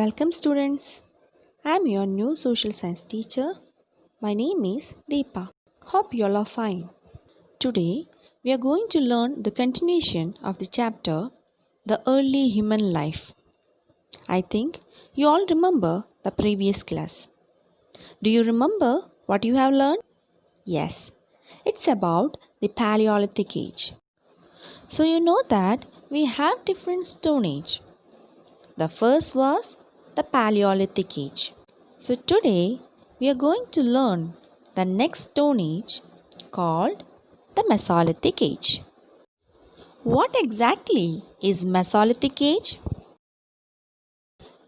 Welcome students. I am your new social science teacher. My name is Deepa. Hope you all are fine. Today we are going to learn the continuation of the chapter The Early Human Life. I think you all remember the previous class. Do you remember what you have learned? Yes, it's about the Paleolithic age. So you know that we have different stone age. The first was the Paleolithic age. So today we are going to learn the next stone age called the Mesolithic age. What exactly is Mesolithic age?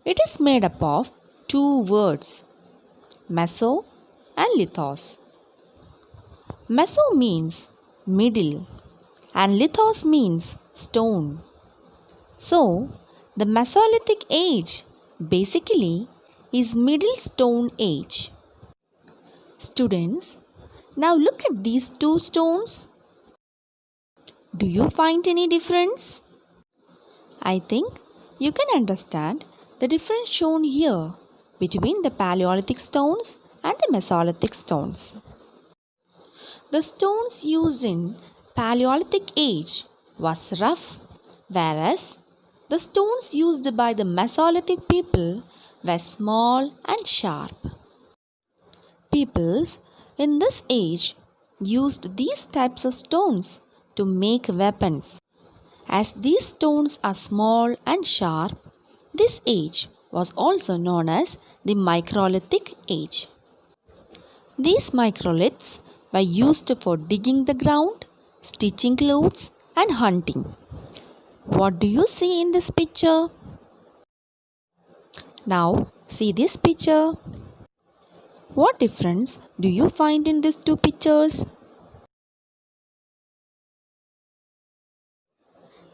It is made up of two words, meso and lithos. Meso means middle and lithos means stone. So the Mesolithic age basically is Middle Stone Age. Students, now look at these two stones. Do you find any difference? I think you can understand the difference shown here between the Paleolithic stones and the Mesolithic stones. The stones used in Paleolithic age was rough, whereas the stones used by the Mesolithic people were small and sharp. Peoples in this age used these types of stones to make weapons. As these stones are small and sharp, this age was also known as the Microlithic age. These microliths were used for digging the ground, stitching clothes, and hunting. What do you see in this picture? Now see this picture. What difference do you find in these two pictures?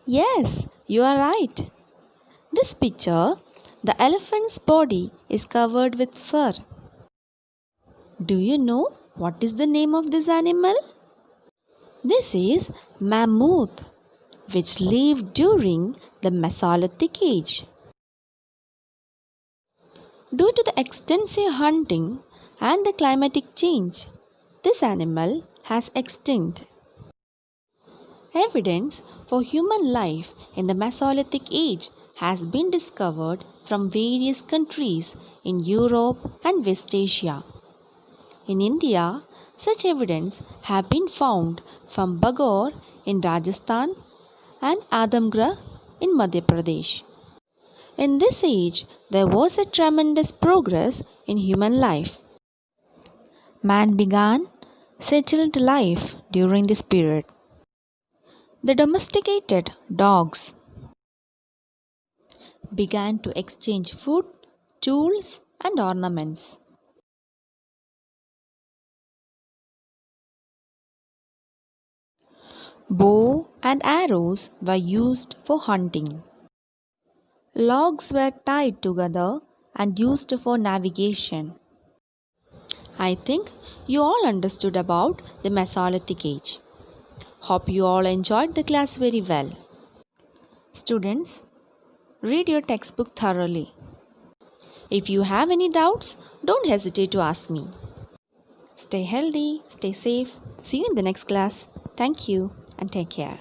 Yes, you are right. This picture, the elephant's body is covered with fur. Do you know what is the name of this animal? This is mammoth, which lived during the Mesolithic age. Due to the extensive hunting and the climatic change, this animal has extinct. Evidence for human life in the Mesolithic age has been discovered from various countries in Europe and West Asia. In India, such evidence have been found from Bagaur in Rajasthan and Adamgarh in Madhya Pradesh. In this age, there was a tremendous progress in human life. Man began settled life during this period. The domesticated dogs began to exchange food, tools, and ornaments. Bow and arrows were used for hunting. Logs were tied together and used for navigation. I think you all understood about the Mesolithic age. Hope you all enjoyed the class very well. Students, read your textbook thoroughly. If you have any doubts, don't hesitate to ask me. Stay healthy, stay safe. See you in the next class. Thank you and take care.